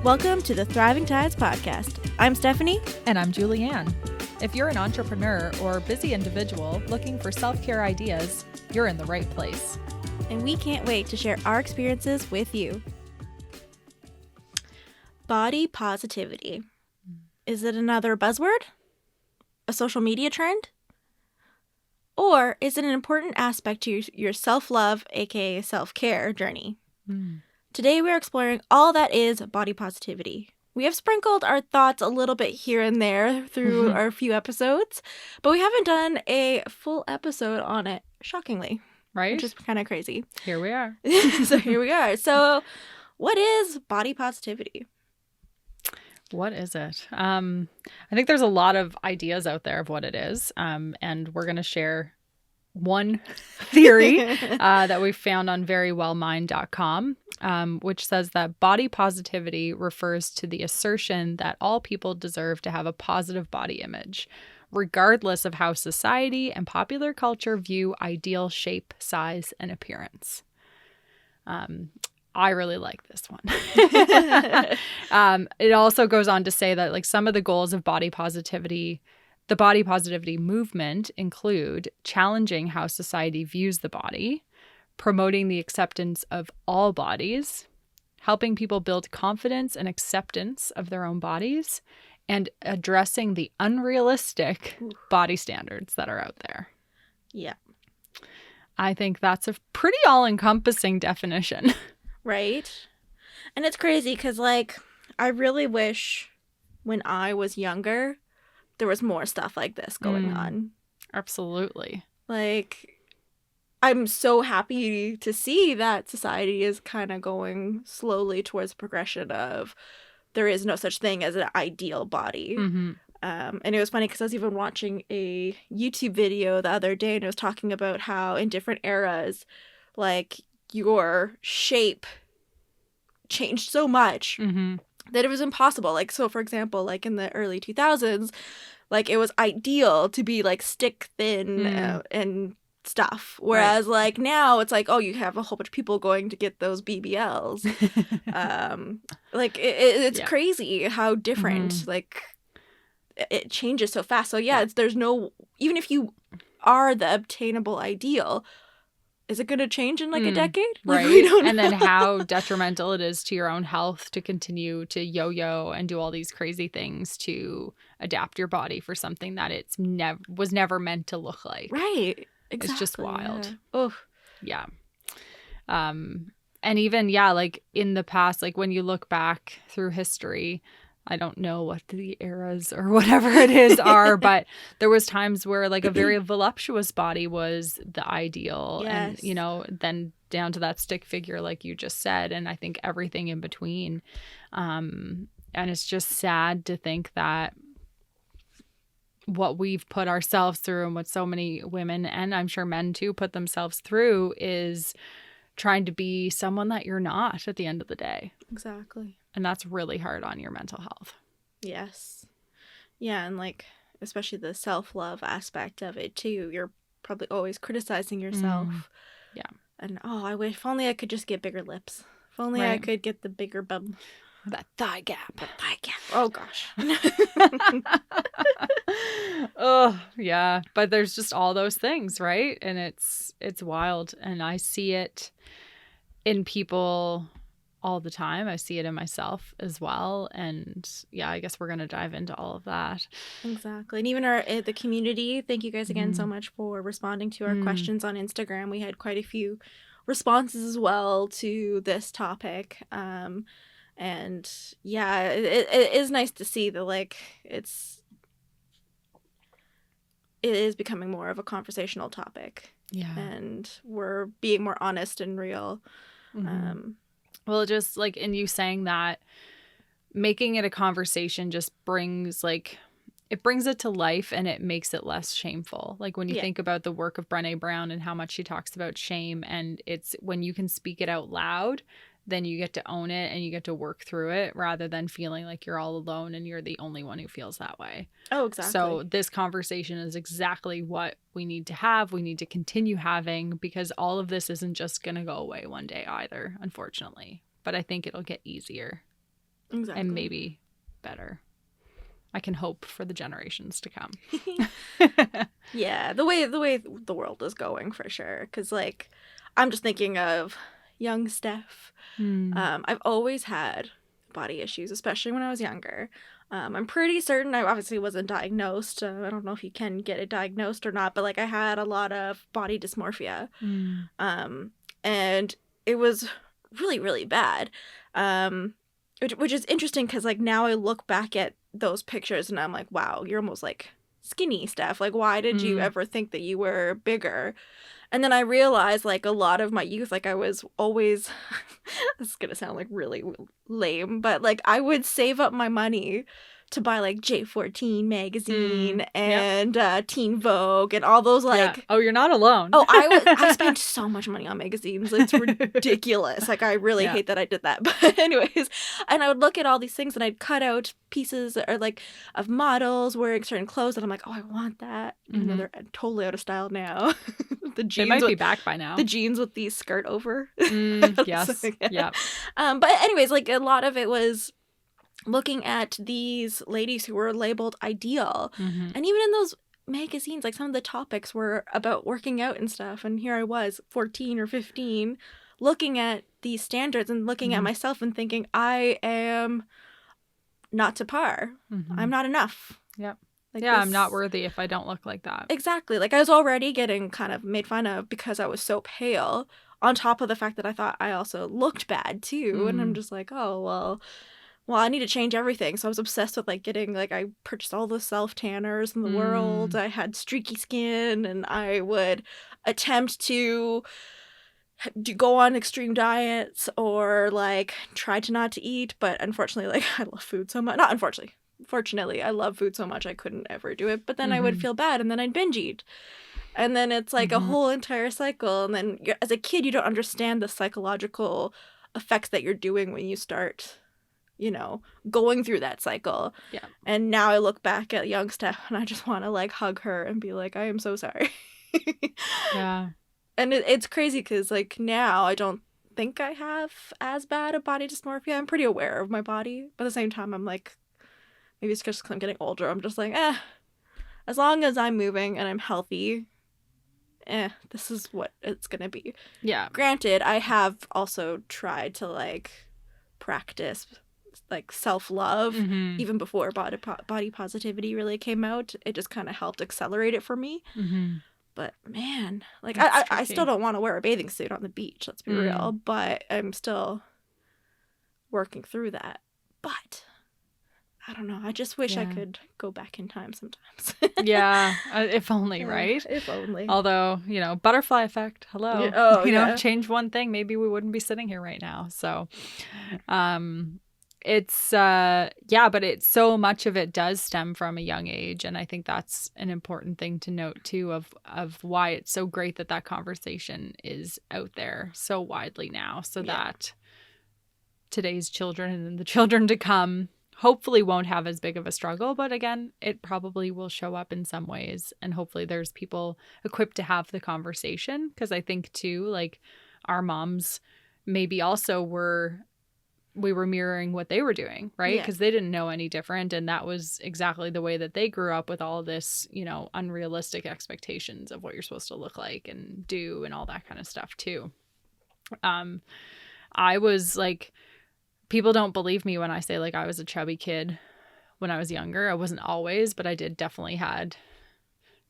Welcome to the Thriving Tides podcast. I'm Stephanie. And I'm Julianne. If you're an entrepreneur or busy individual looking for self-care ideas, you're in the right place. And we can't wait to share our experiences with you. Body positivity. Is it another buzzword? A social media trend? Or is it an important aspect to your self-love, aka self-care journey? Today we're exploring all that is body positivity. We have sprinkled our thoughts a little bit here and there through our few episodes, but we haven't done a full episode on it, shockingly. Right? Which is kind of crazy. Here we are. So here we are. So what is body positivity? What is it? I think there's a lot of ideas out there of what it is, and we're going to share one theory that we found on verywellmind.com, which says that body positivity refers to the assertion that all people deserve to have a positive body image, regardless of how society and popular culture view ideal shape, size, and appearance. I really like this one. It also goes on to say that some of the goals of body positivity, the body positivity movement, include challenging how society views the body, promoting the acceptance of all bodies, helping people build confidence and acceptance of their own bodies, and addressing the unrealistic body standards that are out there. Yeah. I think that's a pretty all-encompassing definition. Right? And it's crazy because, I really wish when I was younger, there was more stuff like this going on. Absolutely. I'm so happy to see that society is kind of going slowly towards progression of there is no such thing as an ideal body. And it was funny because I was even watching a YouTube video the other day and it was talking about how in different eras, your shape changed so much that it was impossible. So for example, in the early 2000s, it was ideal to be stick thin and stuff. Whereas now it's you have a whole bunch of people going to get those BBLs. It's crazy how different it changes so fast. So there's no, even if you are the obtainable ideal, is it going to change in a decade? Right. We don't know. And then how detrimental it is to your own health to continue to yo-yo and do all these crazy things to adapt your body for something that it's was never meant to look like. Right. Exactly. It's just wild. Yeah. Oh. Yeah. And even, in the past, when you look back through history, I don't know what the eras or whatever it is are, but there was times where a very voluptuous body was the ideal. Yes. And, then down to that stick figure, like you just said, and I think everything in between. And it's just sad to think that what we've put ourselves through and what so many women and I'm sure men too put themselves through is trying to be someone that you're not at the end of the day. Exactly. And that's really hard on your mental health. Yes. Yeah, and especially the self-love aspect of it too. You're probably always criticizing yourself. Yeah. And if only I could just get bigger lips. If only I could get the bigger bum. That thigh gap. Oh gosh. Oh, yeah. But there's just all those things, right? And it's wild. And I see it in people all the time. I see it in myself as well. And yeah, I guess we're going to dive into all of that. Exactly. And even the community, thank you guys again so much for responding to our questions on Instagram. We had quite a few responses as well to this topic. And yeah, it is nice to see that it is becoming more of a conversational topic. Yeah. And we're being more honest and real. Well, just in you saying that, making it a conversation just brings it brings it to life and it makes it less shameful. When you think about the work of Brené Brown and how much she talks about shame, and it's when you can speak it out loud, then you get to own it and you get to work through it rather than feeling like you're all alone and you're the only one who feels that way. Oh, exactly. So this conversation is exactly what we need to have. We need to continue having, because all of this isn't just going to go away one day either, unfortunately. But I think it'll get easier. Exactly. and maybe better. I can hope for the generations to come. Yeah, the way the world is going, for sure. Because, like, I'm just thinking of young Steph. I've always had body issues, especially when I was younger. I'm pretty certain I obviously wasn't diagnosed. I don't know if you can get it diagnosed or not, but, like, I had a lot of body dysmorphia. And it was really, really bad. Which is interesting because, like, now I look back at those pictures and I'm like, wow, you're almost, like, skinny, Steph. Like, why did you ever think that you were bigger? And then I realized, like, a lot of my youth, like, I was always, this is gonna sound, like, really lame, but, like, I would save up my money to buy, like, J14 magazine and Teen Vogue and all those, like... Yeah. Oh, you're not alone. Oh, I spent so much money on magazines. It's ridiculous. Like, I really hate that I did that. But anyways, and I would look at all these things and I'd cut out pieces or, like, of models wearing certain clothes and I'm like, oh, I want that. Even though they're totally out of style now. The jeans they might be back by now. The jeans with the skirt over. Yes. So, yeah. But anyways, like, a lot of it was looking at these ladies who were labeled ideal. And even in those magazines, like, some of the topics were about working out and stuff, and here I was 14 or 15 looking at these standards and looking at myself and thinking, I am not to par. I'm not enough. Yep. Like, I'm not worthy if I don't look like that. Exactly. Like, I was already getting kind of made fun of because I was so pale, on top of the fact that I thought I also looked bad too. And I'm just like, oh, well, I need to change everything. So I was obsessed with, like, getting, like, I purchased all the self-tanners in the world. I had streaky skin, and I would attempt to go on extreme diets or, like, try to not to eat. But unfortunately, like, I love food so much. Not unfortunately. Fortunately, I love food so much I couldn't ever do it. But then I would feel bad, and then I'd binge eat. And then it's, like, a whole entire cycle. And then as a kid, you don't understand the psychological effects that you're doing when you start, you know, going through that cycle. Yeah. And now I look back at young Steph and I just want to, like, hug her and be like, I am so sorry. Yeah. And it's crazy because, like, now I don't think I have as bad a body dysmorphia. I'm pretty aware of my body. But at the same time, I'm like, maybe it's just because I'm getting older. I'm just like, as long as I'm moving and I'm healthy, this is what it's going to be. Yeah. Granted, I have also tried to, like, practice, like, self-love even before body positivity really came out. It just kind of helped accelerate it for me. But man, like, I still don't want to wear a bathing suit on the beach, let's be real, but I'm still working through that. But I don't know, I just wish I could go back in time sometimes. Yeah, if only, right? If only. Although, you know, butterfly effect, hello. Yeah. Oh, you know, change one thing, maybe we wouldn't be sitting here right now. So it's but it's so much of it does stem from a young age, and I think that's an important thing to note too, of why it's so great that conversation is out there so widely now, so that today's children and the children to come hopefully won't have as big of a struggle. But again, it probably will show up in some ways, and hopefully there's people equipped to have the conversation, because I think too, like, our moms maybe also we were mirroring what they were doing, right? Because they didn't know any different, and that was exactly the way that they grew up, with all this, you know, unrealistic expectations of what you're supposed to look like and do and all that kind of stuff too. I was like, people don't believe me when I say, like, I was a chubby kid when I was younger. I wasn't always, but I did definitely had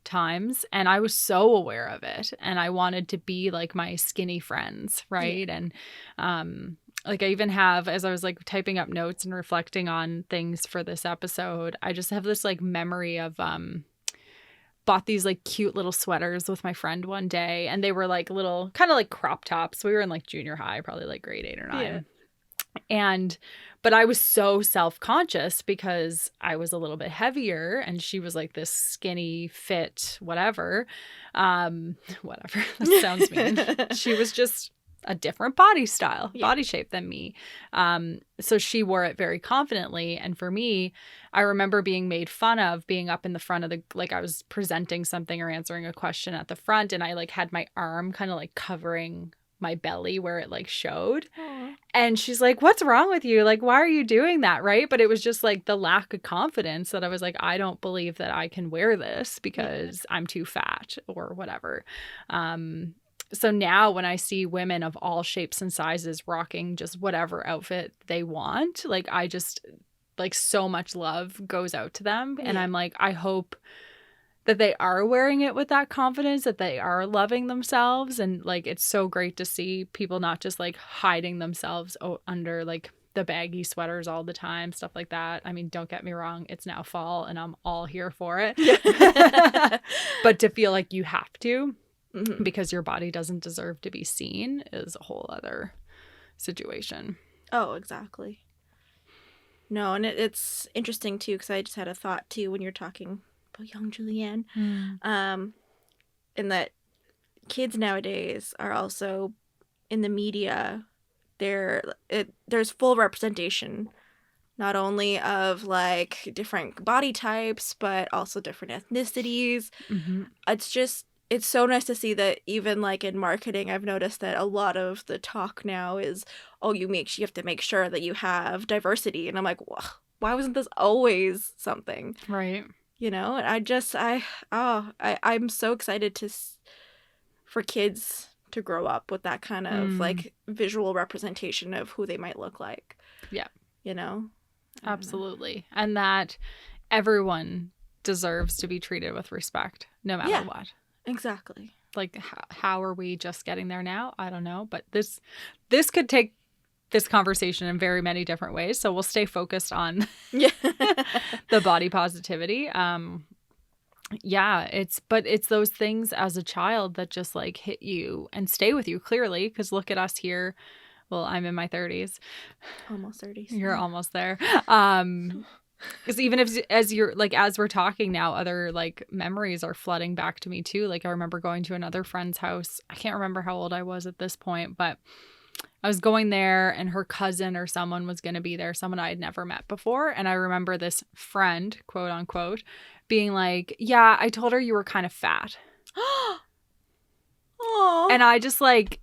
times, and I was so aware of it, and I wanted to be like my skinny friends, right? And like, I even have, as I was, like, typing up notes and reflecting on things for this episode, I just have this, like, memory of bought these, like, cute little sweaters with my friend one day, and they were, like, little kind of like crop tops. We were in, like, junior high, probably like grade 8 or 9. But I was so self-conscious because I was a little bit heavier, and she was, like, this skinny, fit, whatever. Whatever. That sounds mean. She was just a different body style, body shape than me. So she wore it very confidently. And for me, I remember being made fun of being up in the front of like, I was presenting something or answering a question at the front, and I, like, had my arm kind of, like, covering my belly where it like showed. Aww. And she's like, what's wrong with you? Like, why are you doing that? Right. But it was just like the lack of confidence that I was like, I don't believe that I can wear this because I'm too fat or whatever. So now when I see women of all shapes and sizes rocking just whatever outfit they want, like I just like so much love goes out to them. And I'm like, I hope that they are wearing it with that confidence, that they are loving themselves. And like, it's so great to see people not just like hiding themselves under like the baggy sweaters all the time, stuff like that. I mean, don't get me wrong. It's now fall and I'm all here for it. But to feel like you have to because your body doesn't deserve to be seen is a whole other situation. Oh, exactly. No, and it's interesting too, because I just had a thought too when you're talking about young Julianne, in that kids nowadays are also in the media. There's full representation, not only of like different body types, but also different ethnicities. It's so nice to see that even like in marketing, I've noticed that a lot of the talk now is, oh, you have to make sure that you have diversity. And I'm like, why wasn't this always something? Right. You know, and I'm so excited for kids to grow up with that kind of like visual representation of who they might look like. Yeah. You know? Absolutely. And that everyone deserves to be treated with respect, no matter what. Exactly. Like, how are we just getting there now? I don't know. But this could take this conversation in very many different ways. So we'll stay focused on the body positivity. It's those things as a child that just like hit you and stay with you clearly. Because look at us here. Well, I'm in my 30s. Almost 30s. You're almost there. Because even as we're talking now, other like memories are flooding back to me too. Like I remember going to another friend's house. I can't remember how old I was at this point, but I was going there and her cousin or someone was going to be there, someone I had never met before. And I remember this friend, quote unquote, being like, yeah, I told her you were kind of fat. And I just like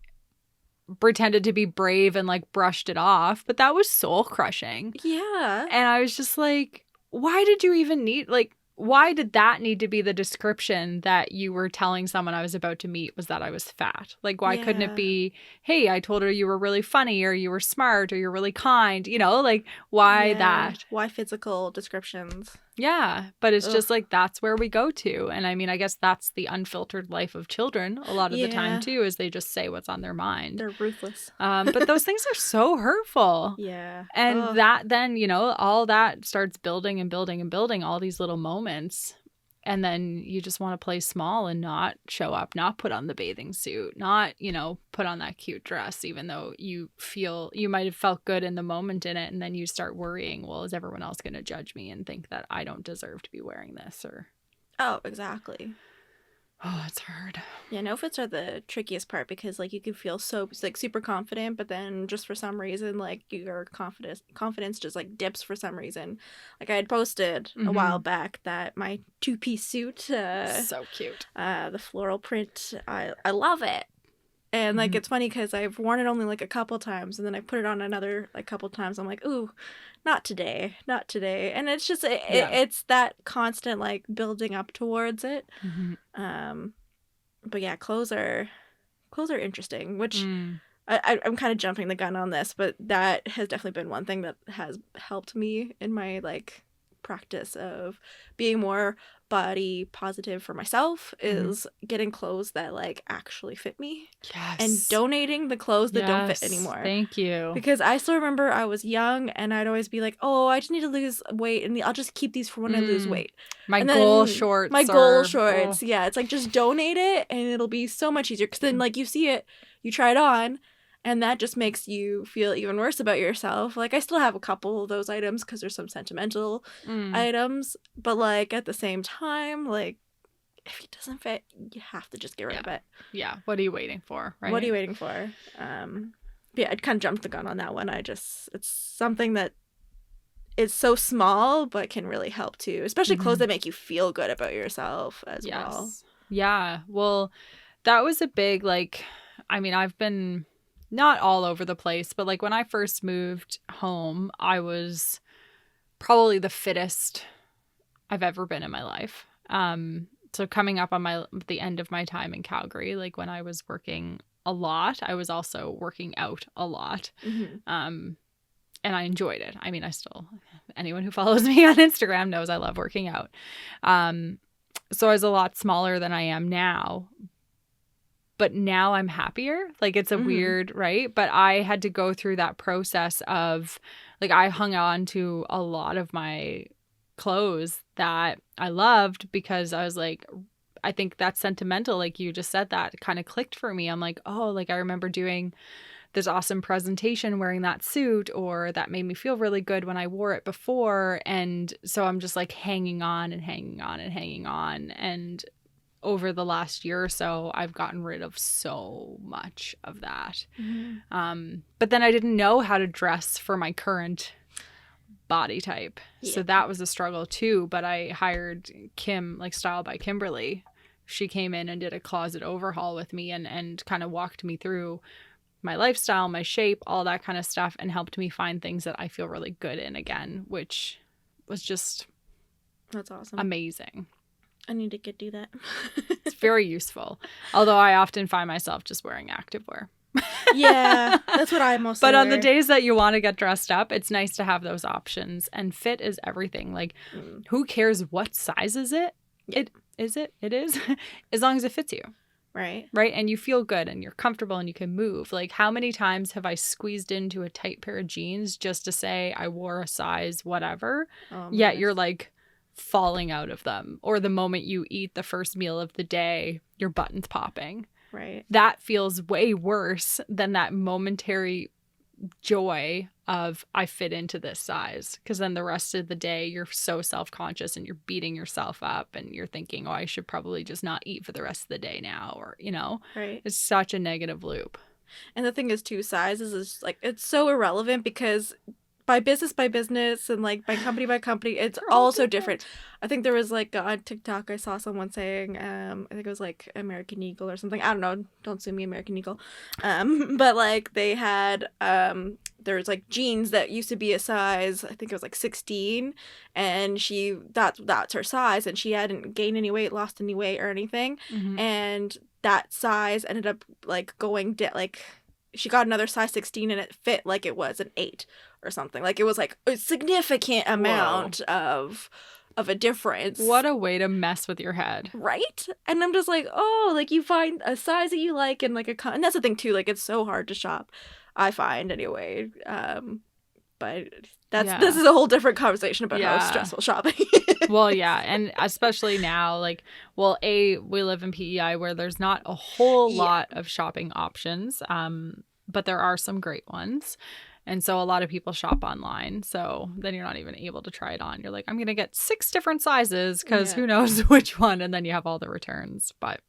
pretended to be brave and like brushed it off, but that was soul crushing. Yeah. And I was just like, why did you even need, like, why did that need to be the description that you were telling someone I was about to meet, was that I was fat? Like, why couldn't it be, hey, I told her you were really funny or you were smart or you're really kind, you know, like why that? Why physical descriptions? Yeah, but it's just like, that's where we go to. And I mean, I guess that's the unfiltered life of children a lot of the time too, is they just say what's on their mind. They're ruthless. But those things are so hurtful. Yeah. And that then, you know, all that starts building and building and building, all these little moments. And then you just want to play small and not show up, not put on the bathing suit, not, you know, put on that cute dress, even though you feel you might have felt good in the moment in it. And then you start worrying, well, is everyone else going to judge me and think that I don't deserve to be wearing this? Or oh, exactly. Oh, it's hard. Yeah, no fits are the trickiest part because like you can feel so like super confident, but then just for some reason like your confidence just like dips for some reason. Like I had posted a while back that my 2-piece suit, so cute, the floral print, I love it. And like it's funny because I've worn it only like a couple times, and then I put it on another like couple times. I'm like, ooh, not today. And it's just it's that constant like building up towards it. But yeah, clothes are interesting, which I'm kind of jumping the gun on this, but that has definitely been one thing that has helped me in my like practice of being more body positive for myself is getting clothes that like actually fit me. Yes. And donating the clothes that don't fit anymore. Thank you. Because I still remember I was young and I'd always be like, oh, I just need to lose weight and I'll just keep these for when I lose weight. My goal shorts. Yeah, it's like just donate it and it'll be so much easier because then like you see it, you try it on, and that just makes you feel even worse about yourself. Like, I still have a couple of those items because there's some sentimental items. But, like, at the same time, like, if it doesn't fit, you have to just get rid of it. Yeah. What are you waiting for, right? What are you waiting for? Yeah, I'd kind of jumped the gun on that one. It's something that is so small but can really help, too. Especially clothes that make you feel good about yourself as well. Yeah. Well, that was a big, like... I mean, I've been not all over the place, but like when I first moved home, I was probably the fittest I've ever been in my life. So coming up on the end of my time in Calgary, like when I was working a lot, I was also working out a lot. And I enjoyed it. I mean, anyone who follows me on Instagram knows I love working out. So I was a lot smaller than I am now, but now I'm happier. Like it's a weird, right? But I had to go through that process of like, I hung on to a lot of my clothes that I loved because I was like, I think that's sentimental. Like you just said, that kind of clicked for me. I'm like, oh, like I remember doing this awesome presentation wearing that suit, or that made me feel really good when I wore it before. And so I'm just like hanging on and hanging on and hanging on. And over the last year or so, I've gotten rid of so much of that. But then I didn't know how to dress for my current body type. Yeah. So that was a struggle too. But I hired Kim, like Style by Kimberly. She came in and did a closet overhaul with me and kind of walked me through my lifestyle, my shape, all that kind of stuff, and helped me find things that I feel really good in again, which was just that's awesome. Amazing. I need to do that. It's very useful. Although I often find myself just wearing activewear. Yeah, that's what I mostly But on wear. the days that you want to get dressed up, it's nice to have those options. And fit is everything. Like, who cares what size is it? Yeah. It is. As long as it fits you. Right. Right. And you feel good and you're comfortable and you can move. Like, how many times have I squeezed into a tight pair of jeans just to say I wore a size whatever? Yet you're like falling out of them. Or the moment you eat the first meal of the day, your button's popping. Right. That feels way worse than that momentary joy of I fit into this size. Because then the rest of the day, you're so self-conscious and you're beating yourself up and you're thinking, oh, I should probably just not eat for the rest of the day now. Or, you know, right. It's such a negative loop. And the thing is, too, sizes is like, it's so irrelevant because by business and like by company, it's all so different. I think there was like on TikTok, I saw someone saying, I think it was like American Eagle or something. I don't know. Don't sue me, American Eagle. But like they had, there's like jeans that used to be a size, I think it was like 16, and that's her size, and she hadn't gained any weight, lost any weight or anything, and that size ended up like going like she got another size 16 and it fit like it was an 8 or something. Like it was like a significant amount of a difference. What a way to mess with your head. Right? And I'm just like, oh, like you find a size that you like and like and that's the thing too, like it's so hard to shop, I find anyway. But this is a whole different conversation about how stressful shopping is. Well, yeah, and especially now, like, well, we live in PEI where there's not a whole lot of shopping options, but there are some great ones. And so a lot of people shop online. So then you're not even able to try it on. You're like, I'm going to get 6 different sizes because who knows which one. And then you have all the returns. But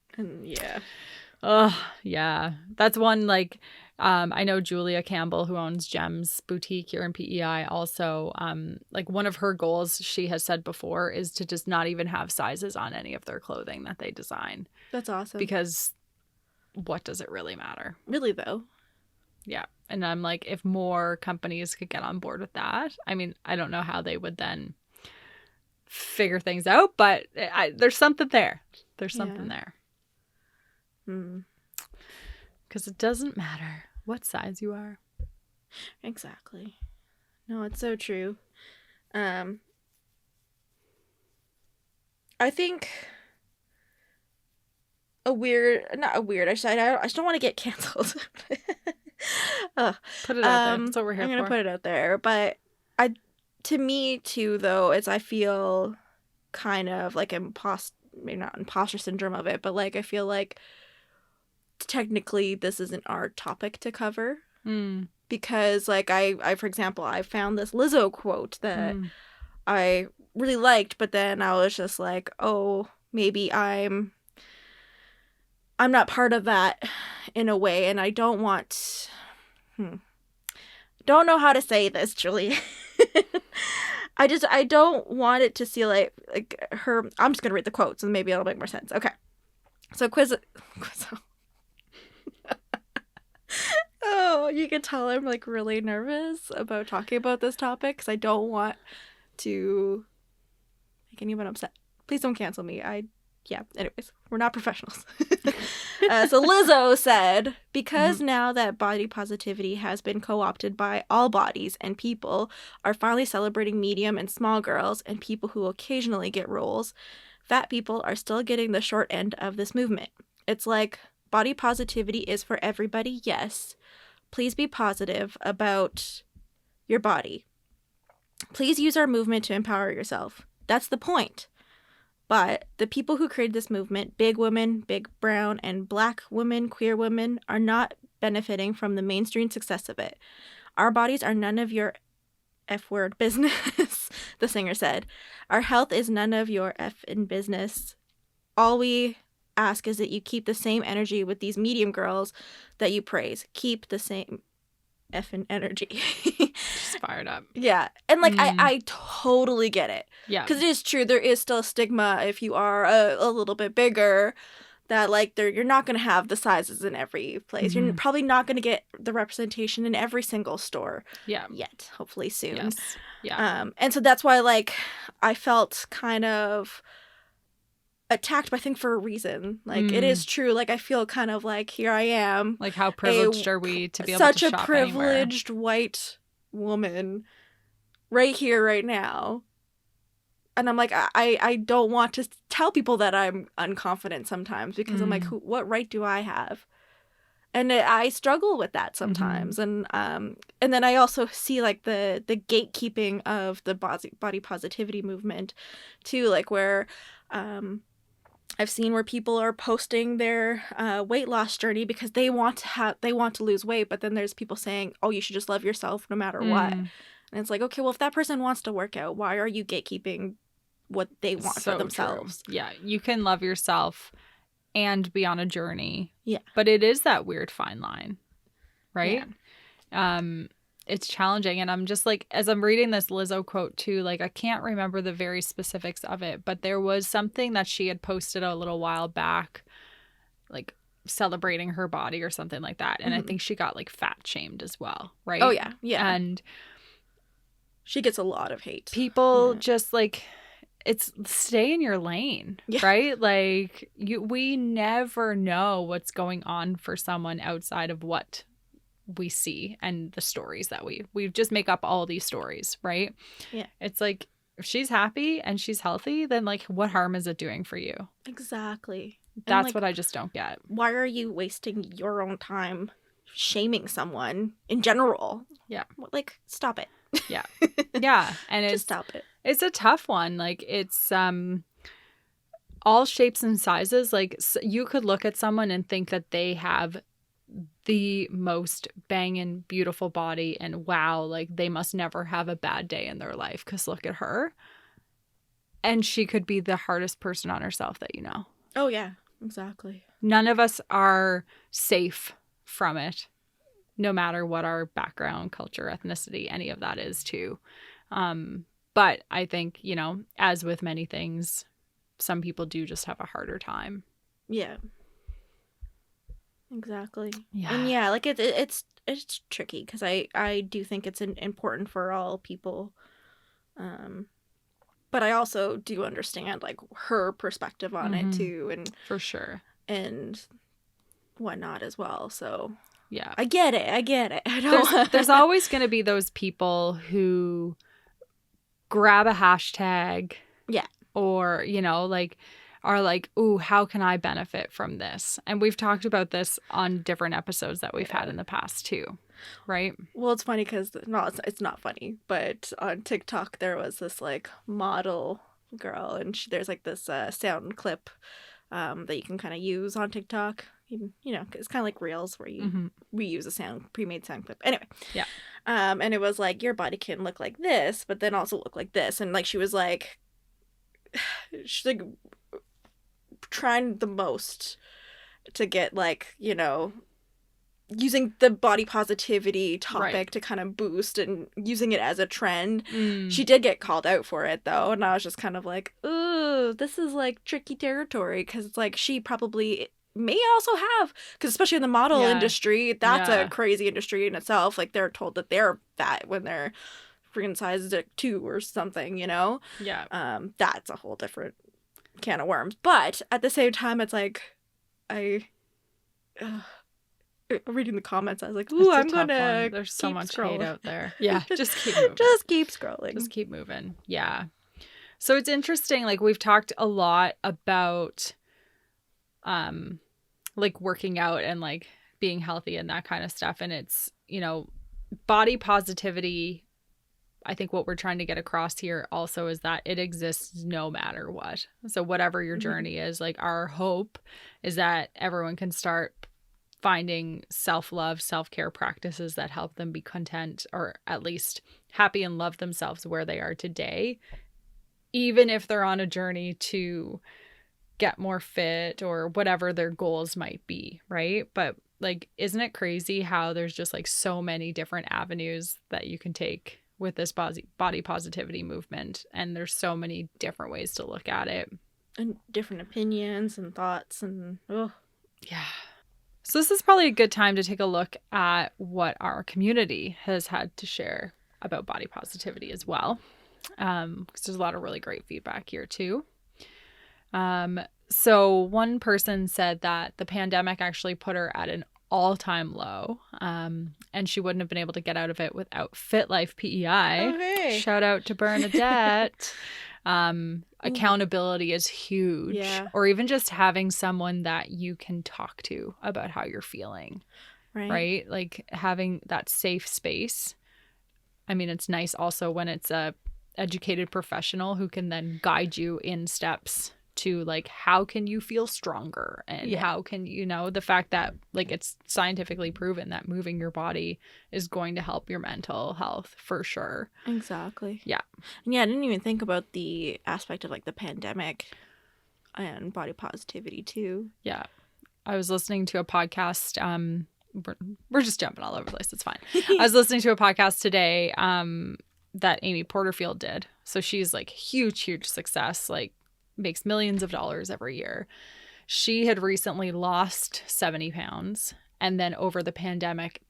that's one like I know Julia Campbell, who owns Gems Boutique here in PEI, also like one of her goals she has said before is to just not even have sizes on any of their clothing that they design. That's awesome. Because what does it really matter? Really, though. Yeah. And I'm like, if more companies could get on board with that, I mean, I don't know how they would then figure things out, but there's something there. There's something there. Because it doesn't matter what size you are. Exactly. No, it's so true. I think I just don't want to get canceled. Put it out there. That's what we're here for. I'm going to put it out there. But to me, too, though, I feel kind of like maybe not imposter syndrome of it, but like I feel like technically this isn't our topic to cover. Because like I for example, I found this Lizzo quote that I really liked, but then I was just like, oh, maybe I'm not part of that in a way, and I don't want don't know how to say this, Julie. I don't want it to see like her. I'm just gonna read the quotes and maybe it'll make more sense. Okay, so Quizzo. know. You can tell I'm like really nervous about talking about this topic because I don't want to make anyone upset. Please don't cancel me. Anyways, we're not professionals. So Lizzo said, because now that body positivity has been co-opted by all bodies and people are finally celebrating medium and small girls and people who occasionally get roles, fat people are still getting the short end of this movement. It's like, body positivity is for everybody, yes. Please be positive about your body. Please use our movement to empower yourself. That's the point. But the people who created this movement, big women, big brown, and black women, queer women, are not benefiting from the mainstream success of it. Our bodies are none of your F-word business, the singer said. Our health is none of your F-in business. All we ask is that you keep the same energy with these medium girls that you praise. Keep the same effing energy. Just fired up. Yeah. And like I totally get it. Yeah. Because it is true, there is still a stigma if you are a little bit bigger that like you're not going to have the sizes in every place. You're probably not going to get the representation in every single store. Yeah. Yet. Hopefully soon. Yes. Yeah. And so that's why like I felt kind of attacked, but I think for a reason. Like it is true. Like I feel kind of like here I am. Like how privileged are we to be able such to a shop privileged anywhere? white woman right here, right now. And I'm like, I don't want to tell people that I'm unconfident sometimes because I'm like, what right do I have? And I struggle with that sometimes. And then I also see like the gatekeeping of the body positivity movement too, like where I've seen where people are posting their weight loss journey because they want to lose weight, but then there's people saying, "Oh, you should just love yourself no matter what." And it's like, okay, well, if that person wants to work out, why are you gatekeeping what they want for themselves? True. Yeah, you can love yourself and be on a journey. Yeah, but it is that weird fine line, right? Yeah. It's challenging. And I'm just like, as I'm reading this Lizzo quote too, like I can't remember the very specifics of it, but there was something that she had posted a little while back, like celebrating her body or something like that. And I think she got like fat shamed as well, right? Oh yeah. Yeah. And she gets a lot of hate. People just like, it's stay in your lane, right? Like we never know what's going on for someone outside of what we see and the stories that we just make up all these stories, right? Yeah. It's like if she's happy and she's healthy, then like what harm is it doing for you? Exactly. That's like, what I just don't get. Why are you wasting your own time shaming someone in general? Yeah. Like stop it. Yeah. Yeah. And it's just stop it. It's a tough one. Like it's all shapes and sizes. Like you could look at someone and think that they have the most banging beautiful body and wow, like they must never have a bad day in their life because look at her. And she could be the hardest person on herself that you know. Oh yeah, exactly. None of us are safe from it, no matter what our background, culture, ethnicity, any of that is too. But I think, you know, as with many things, some people do just have a harder time. Yeah. Exactly. Yeah. And yeah, like it's tricky because I do think it's important for all people. But I also do understand like her perspective on it too, and for sure, and whatnot as well. So yeah, I get it. I don't. There's always going to be those people who grab a hashtag, or you know, like are like, ooh, how can I benefit from this? And we've talked about this on different episodes that we've had in the past too, right? Well, it's funny because it's not funny, but on TikTok there was this like model girl, and there's like this sound clip that you can kind of use on TikTok. You know, it's kind of like Reels where you reuse a pre-made sound clip. Anyway, yeah. And it was like your body can look like this, but then also look like this, and like she's like trying the most to get like, you know, using the body positivity topic to kind of boost and using it as a trend. She did get called out for it though, and I was just kind of like, ooh, this is like tricky territory because it's like she probably may also have, because especially in the model industry, that's Yeah. a crazy industry in itself. Like, they're told that they're fat when they're freaking size 2 or something, you know? Yeah. That's a whole different can of worms. But at the same time, it's like, reading the comments, I was like, ooh, I'm gonna There's so much scrolling. hate out there. Yeah, just keep moving. Just keep scrolling. Just keep moving. Yeah. So it's interesting, like, we've talked a lot about like working out and like being healthy and that kind of stuff, and it's, you know, body positivity. I think what we're trying to get across here also is that it exists no matter what. So whatever your journey is, like, our hope is that everyone can start finding self-love, self-care practices that help them be content, or at least happy, and love themselves where they are today, even if they're on a journey to get more fit or whatever their goals might be, right? But like, isn't it crazy how there's just like so many different avenues that you can take with this body positivity movement, and there's so many different ways to look at it, and different opinions and thoughts, and yeah. So this is probably a good time to take a look at what our community has had to share about body positivity as well, because there's a lot of really great feedback here too. So one person said that the pandemic actually put her at an all-time low, and she wouldn't have been able to get out of it without Fit Life PEI. Okay. Shout out to Bernadette. Accountability is huge. Yeah. Or even just having someone that you can talk to about how you're feeling. Right? Like, having that safe space. I mean, it's nice also when it's a educated professional who can then guide you in steps to, like, how can you feel stronger, and how can, you know, the fact that, like, it's scientifically proven that moving your body is going to help your mental health for sure. Exactly. Yeah. And yeah, I didn't even think about the aspect of like the pandemic and body positivity too. Yeah. I was listening to a podcast. We're just jumping all over the place. It's fine. I was listening to a podcast today that Amy Porterfield did. So she's like huge success, like makes millions of dollars every year. She had recently lost 70 pounds, and then over the pandemic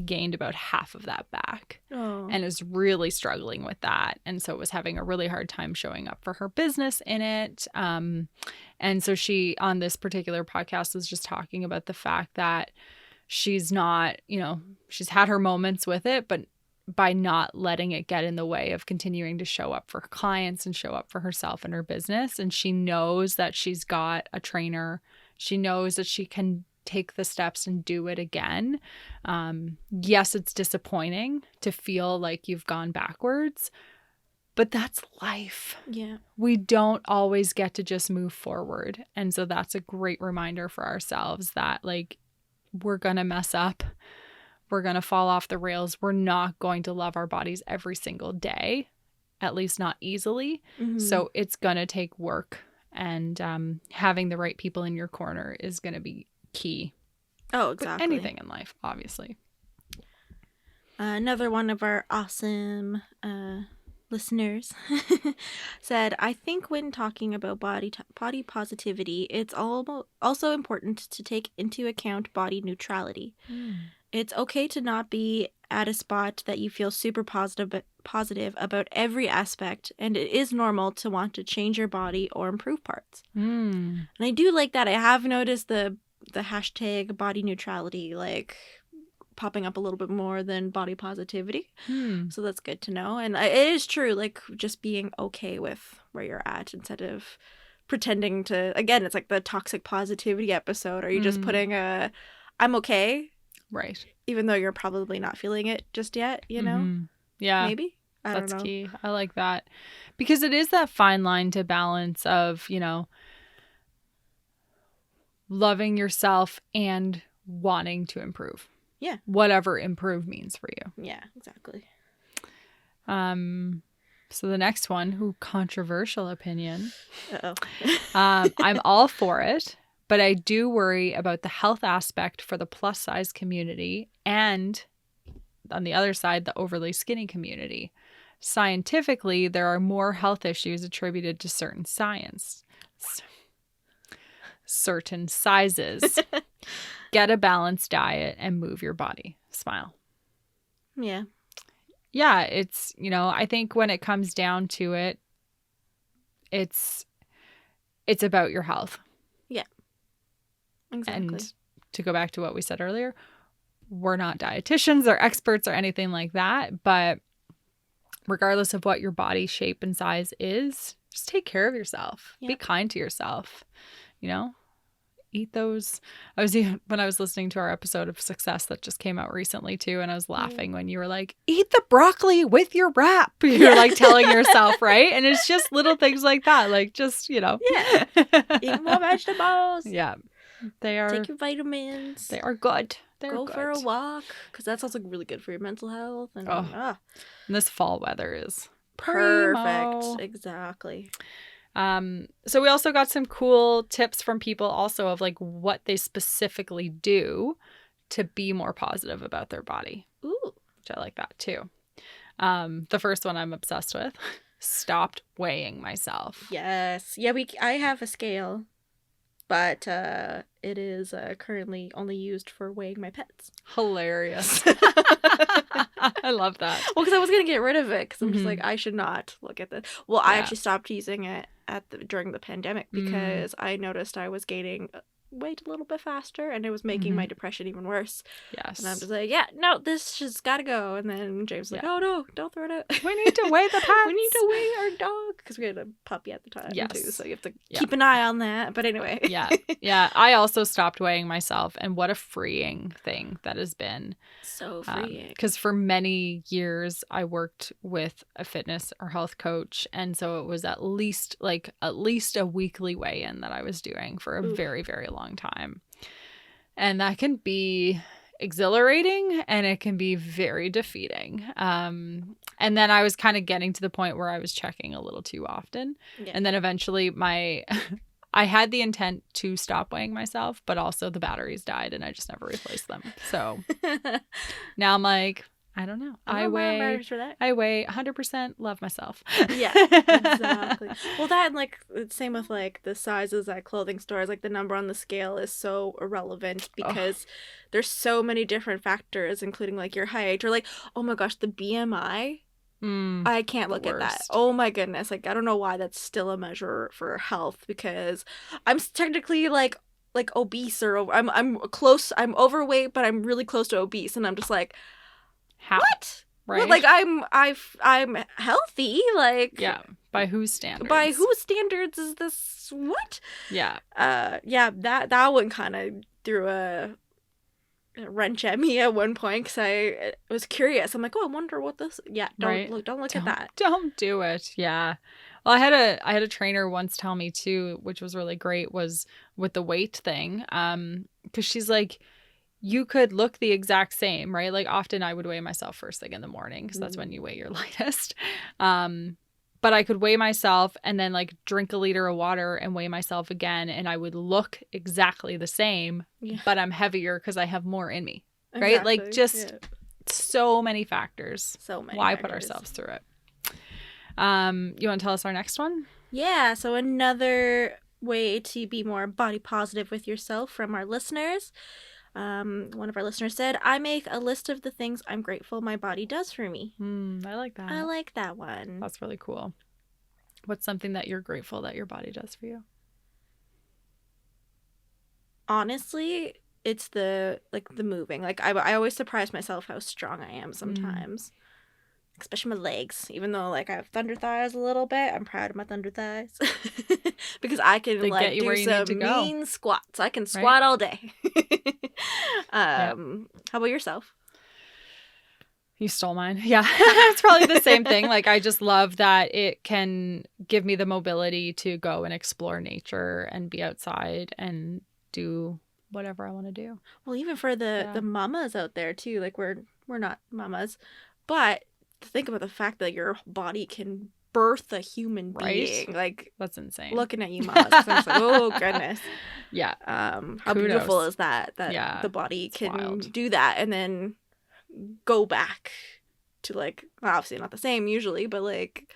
gained about half of that back, and was really struggling with that, and so was having a really hard time showing up for her business in it. And so she, on this particular podcast, was just talking about the fact that she's not, you know, she's had her moments with it, but by not letting it get in the way of continuing to show up for her clients and show up for herself and her business. And she knows that she's got a trainer. She knows that she can take the steps and do it again. Yes, it's disappointing to feel like you've gone backwards, but that's life. Yeah. We don't always get to just move forward. And so that's a great reminder for ourselves that, like, we're going to mess up. We're going to fall off the rails. We're not going to love our bodies every single day, at least not easily. So it's going to take work, and having the right people in your corner is going to be key. Oh, exactly. But anything in life, obviously. Another one of our awesome listeners said, I think when talking about body positivity, it's also important to take into account body neutrality. It's okay to not be at a spot that you feel super positive about every aspect, and it is normal to want to change your body or improve parts. And I do like that. I have noticed the hashtag body neutrality, like, popping up a little bit more than body positivity. So that's good to know. And it is true, like, just being okay with where you're at instead of pretending to, again, it's like the toxic positivity episode. Are you just putting I'm okay? Right. Even though you're probably not feeling it just yet, you know? Yeah. Maybe? I don't know. That's key. I like that. Because it is that fine line to balance of, you know, loving yourself and wanting to improve. Yeah. Whatever improve means for you. Yeah, exactly. So the next one, controversial opinion. Uh-oh. I'm all for it, but I do worry about the health aspect for the plus size community, and on the other side, the overly skinny community. Scientifically, there are more health issues attributed to certain science. certain sizes. Get a balanced diet and move your body. Smile. Yeah. Yeah, it's, I think when it comes down to it, it's about your health. Yeah. Exactly. And to go back to what we said earlier, we're not dietitians or experts or anything like that, but regardless of what your body shape and size is, just take care of yourself. Yep. Be kind to yourself. Eat those. When I was listening to our episode of Success that just came out recently too, and I was laughing when you were like, eat the broccoli with your wrap. You're like telling yourself, right? And it's just little things like that. Like just, Yeah. Eat more vegetables. Yeah. They are. Take your vitamins. They are good. Go for a walk, because that sounds like really good for your mental health. And, and this fall weather is perfect. Primo. Exactly. So we also got some cool tips from people also of like what they specifically do to be more positive about their body. Ooh. Which I like that too. The first one I'm obsessed with. Stopped weighing myself. Yes. Yeah, I have a scale, but it is currently only used for weighing my pets. Hilarious. I love that. Well, because I was going to get rid of it, because I'm just like, I should not look at this. Well, I actually stopped using it during the pandemic because I noticed I was gaining weight a little bit faster, and it was making my depression even worse. Yes. And I'm just like, yeah, no, this just gotta go. And then James was like, oh no, don't throw it out. We need to weigh the pets. We need to weigh our dog, because we had a puppy at the time too, so you have to keep an eye on that. But anyway. Yeah. I also stopped weighing myself, and what a freeing thing that has been. So freeing. Because for many years I worked with a fitness or health coach, and so it was at least a weekly weigh-in that I was doing for a very, very long time. And that can be exhilarating, and it can be very defeating. And then I was kind of getting to the point where I was checking a little too often. Yeah. And then eventually I had the intent to stop weighing myself, but also the batteries died and I just never replaced them. So now I'm like, I don't know. I weigh 100%, love myself. Yeah, exactly. Well, that and like same with like the sizes at clothing stores, like the number on the scale is so irrelevant because there's so many different factors, including like your height or like, oh my gosh, the BMI. I can't look at that. Oh my goodness. Like, I don't know why that's still a measure for health, because I'm technically like obese, or I'm close. I'm overweight, but I'm really close to obese. And I'm just like, how? What? Right. Well, like I'm healthy. Like, yeah. By whose standards? By whose standards is this? What? Yeah. Yeah. That one kind of threw a wrench at me at one point, because I was curious. I'm like, oh, I wonder what this. Yeah, don't look at that. Don't do it. Yeah. Well, I had a trainer once tell me too, which was really great, was with the weight thing. Because she's like, you could look the exact same, right? Like often I would weigh myself first thing in the morning, because that's when you weigh your lightest. But I could weigh myself and then like drink a liter of water and weigh myself again, and I would look exactly the same, but I'm heavier because I have more in me, right? Exactly. Like just so many factors. Why put ourselves through it? You want to tell us our next one? Yeah. So another way to be more body positive with yourself from our listeners. One of our listeners said, I make a list of the things I'm grateful my body does for me. I like that. I like that one. That's really cool. What's something that you're grateful that your body does for you? Honestly, it's the moving. Like I always surprise myself how strong I am sometimes. Especially my legs. Even though like I have thunder thighs a little bit, I'm proud of my thunder thighs. Because I can do some mean squats. I can squat all day. How about yourself? You stole mine. Yeah. It's probably the same thing. Like I just love that it can give me the mobility to go and explore nature and be outside and do whatever I want to do. Well, even for the mamas out there too, like we're not mamas, but think about the fact that your body can birth a human being. Like, that's insane. Looking at you, mamas, I'm just like, oh goodness. Yeah. How beautiful is that the body can do that and then go back to like, well, obviously not the same usually, but like,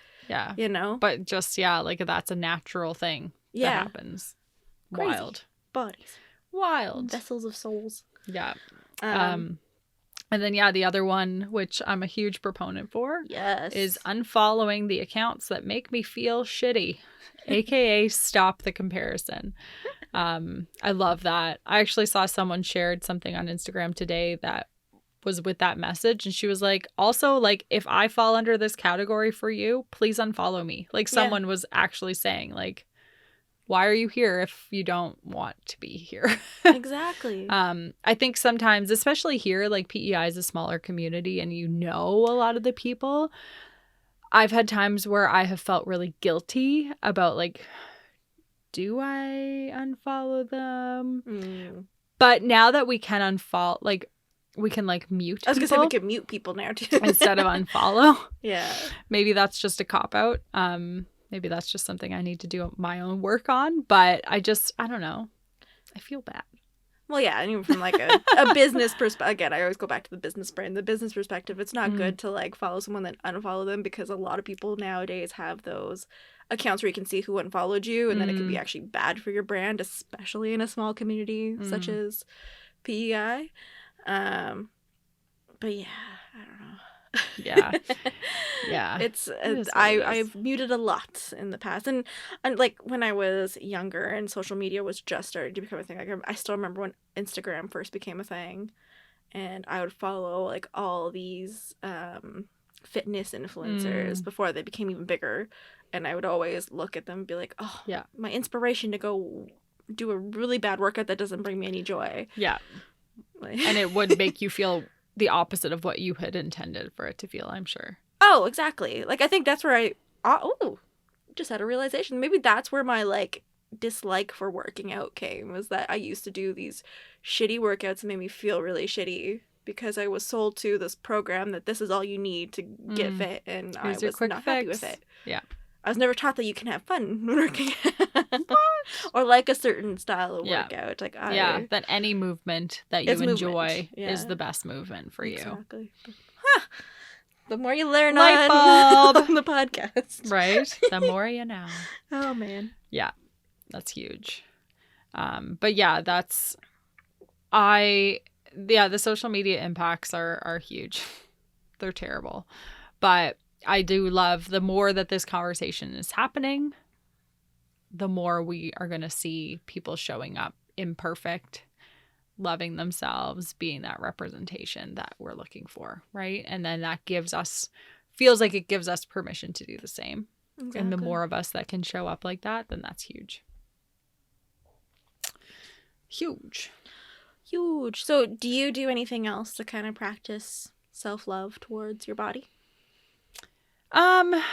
you know, but just like that's a natural thing that happens. Crazy. Wild. bodies. Wild. Vessels of souls. Yeah. And then, the other one, which I'm a huge proponent for, is unfollowing the accounts that make me feel shitty, aka stop the comparison. I love that. I actually saw someone shared something on Instagram today that was with that message, and she was like, also, like, if I fall under this category for you, please unfollow me. Like, someone was actually saying, like, why are you here if you don't want to be here? Exactly. I think sometimes, especially here, like PEI is a smaller community and you know a lot of the people. I've had times where I have felt really guilty about, like, do I unfollow them? But now that we can unfollow, like, we can, like, mute people. I was going to say we can mute people now, too. Instead of unfollow. Yeah. Maybe that's just a cop-out. Maybe that's just something I need to do my own work on. But I don't know. I feel bad. Well, yeah, and even from, like, a business perspective, again, I always go back to the business brain. The business perspective, it's not good to, like, follow someone then unfollow them, because a lot of people nowadays have those accounts where you can see who unfollowed you, and then it can be actually bad for your brand, especially in a small community such as PEI. But yeah, I don't know. Yeah. I've muted a lot in the past, and like when I was younger and social media was just starting to become a thing. Like, I still remember when Instagram first became a thing, and I would follow, like, all these fitness influencers before they became even bigger, and I would always look at them and be like, oh, my inspiration to go do a really bad workout that doesn't bring me any joy. Yeah. And it would make you feel the opposite of what you had intended for it to feel, I'm sure. Oh, exactly. Like, I think that's where just had a realization. Maybe that's where my, like, dislike for working out came, was that I used to do these shitty workouts that made me feel really shitty, because I was sold to this program that this is all you need to get fit, and I was not happy with it. Yeah. I was never taught that you can have fun when working or like a certain style of workout. Like, that any movement that you enjoy is the best movement for you. Exactly. The more you learn Light bulb on the podcast. Right? The more you know. Oh, man. Yeah. That's huge. But the social media impacts are huge. They're terrible. But I do love, the more that this conversation is happening, the more we are going to see people showing up imperfect, loving themselves, being that representation that we're looking for, right? And then that feels like it gives us permission to do the same. Exactly. And the more of us that can show up like that, then that's huge. Huge. So do you do anything else to kind of practice self-love towards your body? I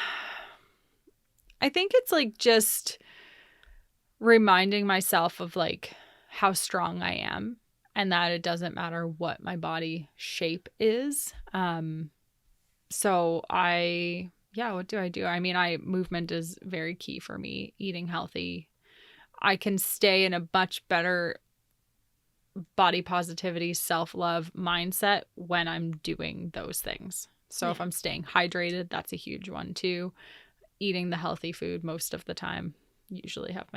think it's, like, just reminding myself of, like, how strong I am, and that it doesn't matter what my body shape is. So what do I do? I mean, movement is very key for me. Eating healthy. I can stay in a much better body positivity, self-love mindset when I'm doing those things. So if I'm staying hydrated, that's a huge one too. Eating the healthy food most of the time. Usually have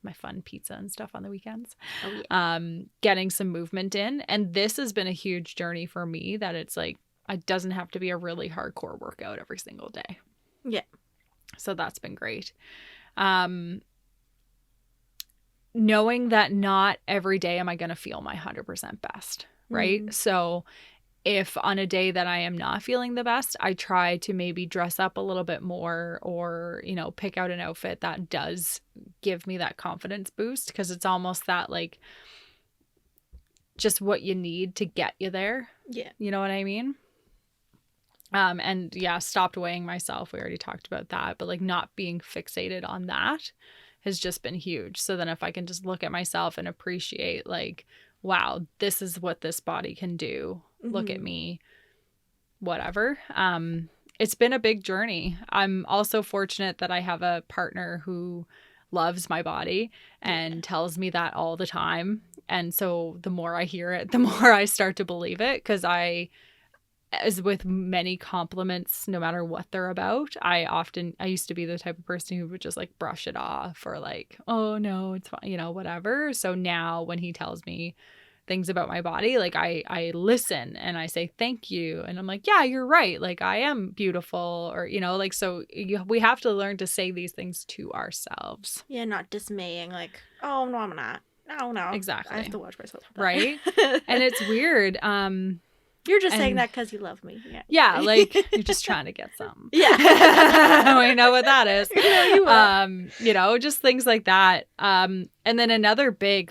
my fun pizza and stuff on the weekends. Oh, yeah. Getting some movement in. And this has been a huge journey for me, that it's like, it doesn't have to be a really hardcore workout every single day. Yeah. So that's been great. Knowing that not every day am I going to feel my 100% best, right? So if on a day that I am not feeling the best, I try to maybe dress up a little bit more, or, pick out an outfit that does give me that confidence boost, because it's almost that, like, just what you need to get you there. Yeah. You know what I mean? Stopped weighing myself. We already talked about that, but, like, not being fixated on that has just been huge. So then if I can just look at myself and appreciate, like, wow, this is what this body can do. Look at me, whatever. It's been a big journey. I'm also fortunate that I have a partner who loves my body and tells me that all the time. And so the more I hear it, the more I start to believe it, because I as with many compliments, no matter what they're about, I used to be the type of person who would just like brush it off or like, oh no, it's fine, you know, whatever. So now when he tells me things about my body, like I listen and I say thank you, and I'm like, yeah, you're right, like I am beautiful, or you know, like, so we have to learn to say these things to ourselves. Yeah, not dismaying, like, oh no, I'm not. No. Exactly. I have to watch myself. Right? And it's weird. You're just saying that because you love me. Yeah, like you're just trying to get some. Yeah. We know what that is. You are. You know, just things like that. And then another big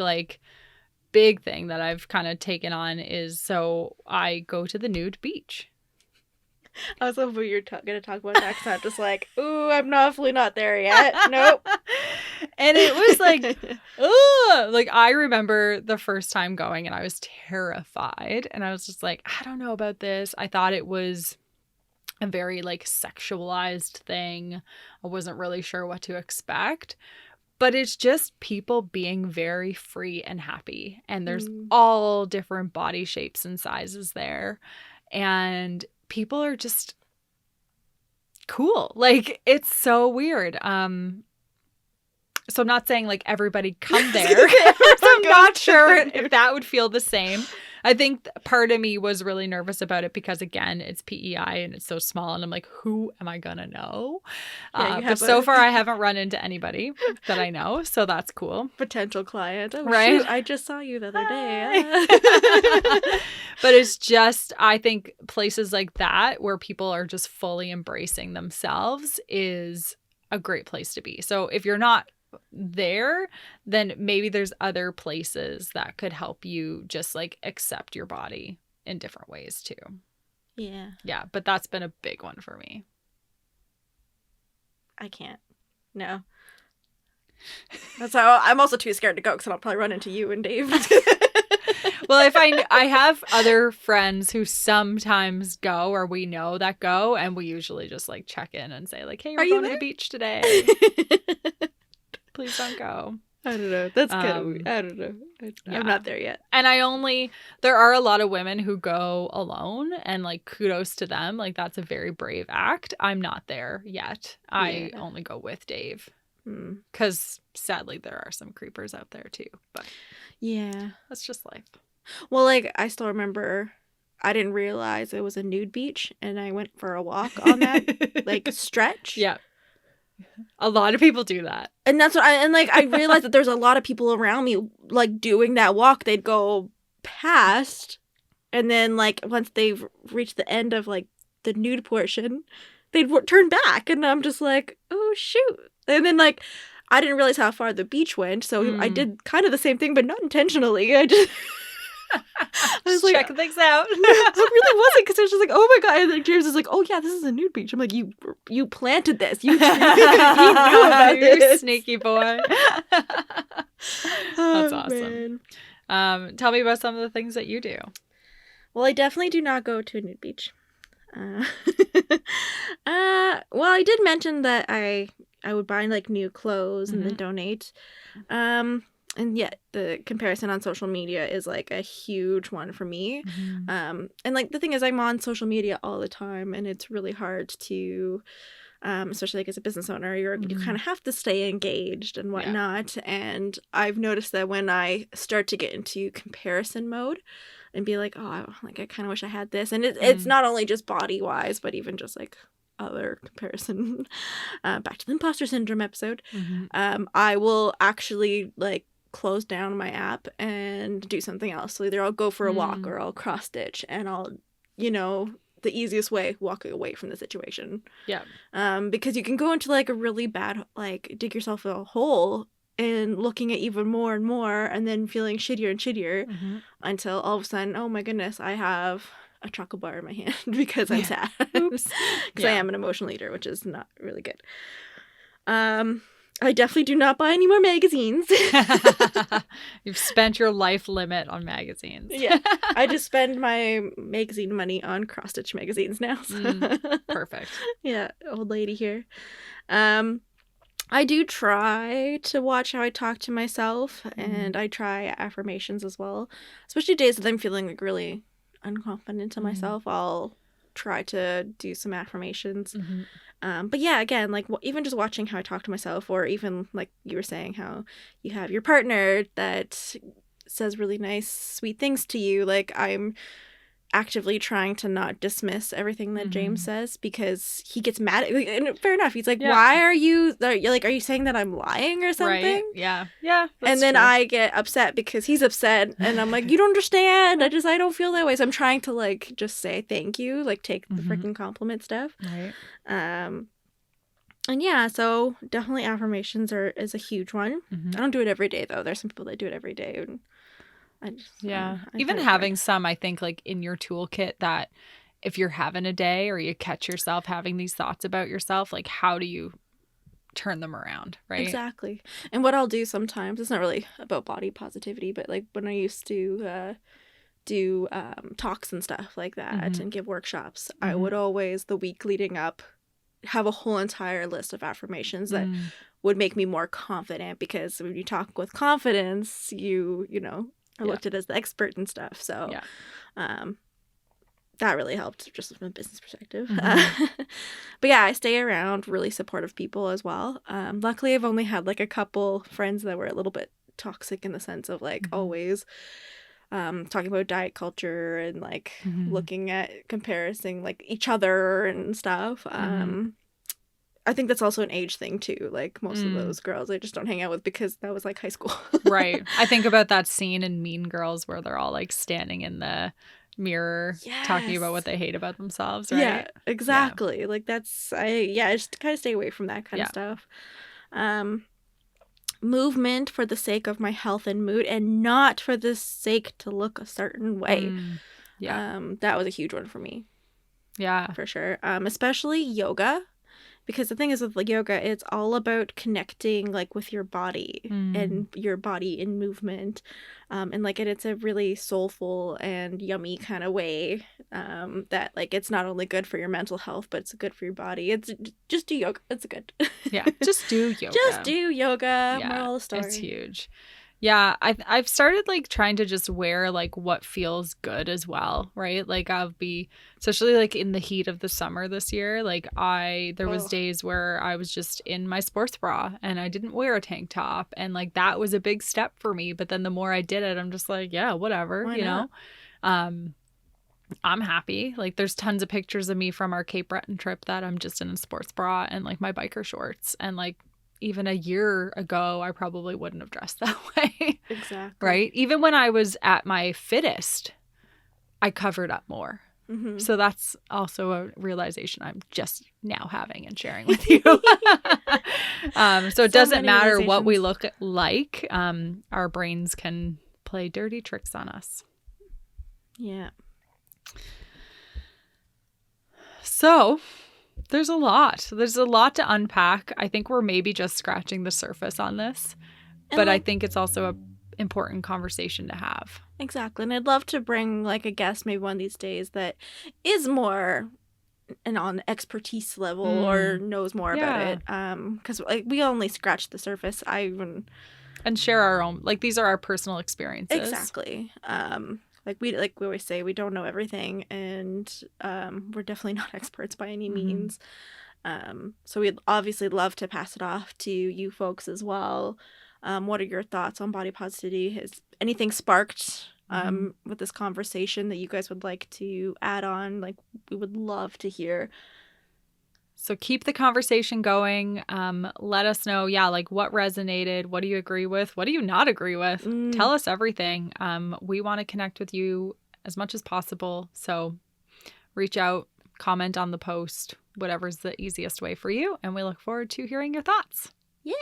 thing that I've kind of taken on is, so I go to the Nude Beach. I was hoping you were going to talk about that, because I'm just like, ooh, I'm awfully not there yet. Nope. And it was like, ugh. Like, I remember the first time going and I was terrified. And I was just like, I don't know about this. I thought it was a very like sexualized thing. I wasn't really sure what to expect. But it's just people being very free and happy. And there's all different body shapes and sizes there. And people are just cool. Like, it's so weird. So I'm not saying like everybody come there. I'm not sure if that would feel the same. I think part of me was really nervous about it because, again, it's PEI and it's so small. And I'm like, who am I going to know? But so far, I haven't run into anybody that I know. So that's cool. Potential client. Oh, right? Shoot, I just saw you the other day. But it's just, I think places like that where people are just fully embracing themselves is a great place to be. So if you're not there, then maybe there's other places that could help you just like accept your body in different ways too. Yeah, but that's been a big one for me. I can't. No. That's how I'm also too scared to go, because I'll probably run into you and Dave. Well, if I have other friends who sometimes go, or we know that go, and we usually just like check in and say like, hey, we're going to the beach today. Please don't go. I don't know. That's kind of weird. I don't know. I'm not there yet. And there are a lot of women who go alone, and like kudos to them. Like, that's a very brave act. I'm not there yet. I only go with Dave. Because sadly there are some creepers out there too. But yeah, that's just life. Well, like, I still remember I didn't realize it was a nude beach, and I went for a walk on that like stretch. Yeah. A lot of people do that. And that's what I realized that there's a lot of people around me like doing that walk. They'd go past, and then like once they've reached the end of like the nude portion, they'd turn back, and I'm just like, oh shoot. And then like I didn't realize how far the beach went, so I did kind of the same thing, but not intentionally. I just I was like, checking things out. No, it really wasn't, because I was just like, oh my god. And then James is like, oh yeah, this is a nude beach. I'm like, you planted this. You knew about this. Sneaky boy. That's awesome. Tell me about some of the things that you do. Well, I definitely do not go to a nude beach. Well, I did mention that I would buy like new clothes and then donate. And yet the comparison on social media is like a huge one for me. And like the thing is, I'm on social media all the time, and it's really hard to, especially like as a business owner, you kind of have to stay engaged and whatnot. Yeah. And I've noticed that when I start to get into comparison mode and be like, oh, like I kind of wish I had this, and it's not only just body wise, but even just like other comparison, back to the imposter syndrome episode, I will actually like close down my app and do something else. So either I'll go for a walk, or I'll cross stitch, and I'll, the easiest way, walk away from the situation. Yeah. Because you can go into like a really bad, like dig yourself a hole and looking at even more and more, and then feeling shittier and shittier until all of a sudden, oh my goodness, I have a chocolate bar in my hand because I'm sad. Oops. Because I am an emotional eater, which is not really good. I definitely do not buy any more magazines. You've spent your life limit on magazines. Yeah. I just spend my magazine money on cross-stitch magazines now. So. Perfect. Yeah, old lady here. I do try to watch how I talk to myself, and I try affirmations as well. Especially days that I'm feeling like really unconfident in myself. I'll try to do some affirmations. But yeah, again, like even just watching how I talk to myself, or even like you were saying how you have your partner that says really nice, sweet things to you. Like I'm actively trying to not dismiss everything that James says, because he gets mad at me. And fair enough. He's like, why are you saying that I'm lying or something? Right. Yeah. Yeah. And then I get upset because he's upset, and I'm like, you don't understand. I don't feel that way. So I'm trying to like just say thank you, like take the freaking compliment stuff. Right. And yeah, so definitely affirmations is a huge one. I don't do it every day though. There's some people that do it every day, and even having some, I think, like in your toolkit, that if you're having a day or you catch yourself having these thoughts about yourself, like how do you turn them around, right? Exactly. And what I'll do sometimes, it's not really about body positivity, but like when I used to do talks and stuff like that and give workshops, I would always, the week leading up, have a whole entire list of affirmations that would make me more confident, because when you talk with confidence, you know, are looked at as the expert and stuff. So that really helped just from a business perspective. But yeah, I stay around really supportive people as well. Luckily, I've only had like a couple friends that were a little bit toxic in the sense of like always talking about diet culture and like looking at comparing like each other and stuff. I think that's also an age thing too. Like most of those girls I just don't hang out with, because that was like high school. Right. I think about that scene in Mean Girls where they're all like standing in the mirror talking about what they hate about themselves, right? Yeah, exactly. Yeah. Like that's I just kind of stay away from that kind of stuff. Movement for the sake of my health and mood, and not for the sake to look a certain way. That was a huge one for me. Yeah, for sure. Especially yoga. Because the thing is with like yoga, it's all about connecting like with your body and your body in movement. And like it's a really soulful and yummy kind of way that like it's not only good for your mental health, but it's good for your body. It's just do yoga. It's good. Yeah, just do yoga. Just do yoga. Yeah, moral of the story. It's huge. Yeah, I've started like trying to just wear like what feels good as well, right? Like I'll be, especially like in the heat of the summer this year, like there was days where I was just in my sports bra and I didn't wear a tank top, and like that was a big step for me. But then the more I did it, I'm just like, yeah, whatever, you know. I'm happy. Like there's tons of pictures of me from our Cape Breton trip that I'm just in a sports bra and like my biker shorts, and like even a year ago, I probably wouldn't have dressed that way. Exactly. Right? Even when I was at my fittest, I covered up more. So that's also a realization I'm just now having and sharing with you. So it doesn't matter what we look like. Our brains can play dirty tricks on us. Yeah. So there's a lot to unpack. I think we're maybe just scratching the surface on this, but I think it's also a important conversation to have. Exactly. And I'd love to bring like a guest maybe one of these days that is more and on expertise level or knows more about it. Because like we only scratched the surface. And share our own, like these are our personal experiences. Exactly. Like we always say, we don't know everything, and we're definitely not experts by any means. So we'd obviously love to pass it off to you folks as well. What are your thoughts on body positivity? Has anything sparked with this conversation that you guys would like to add on? Like we would love to hear. So keep the conversation going. Let us know, like what resonated. What do you agree with? What do you not agree with? Tell us everything. We want to connect with you as much as possible. So reach out, comment on the post, whatever's the easiest way for you. And we look forward to hearing your thoughts. Yeah.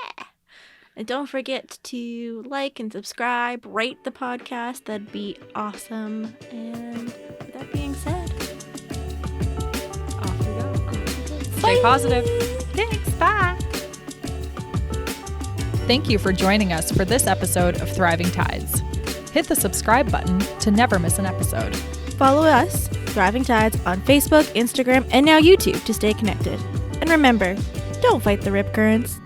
And don't forget to like and subscribe, rate the podcast. That'd be awesome. And with that being said, stay positive. Thanks. Bye. Thank you for joining us for this episode of Thriving Tides. Hit the subscribe button to never miss an episode. Follow us, Thriving Tides, on Facebook, Instagram, and now YouTube to stay connected. And remember, don't fight the rip currents.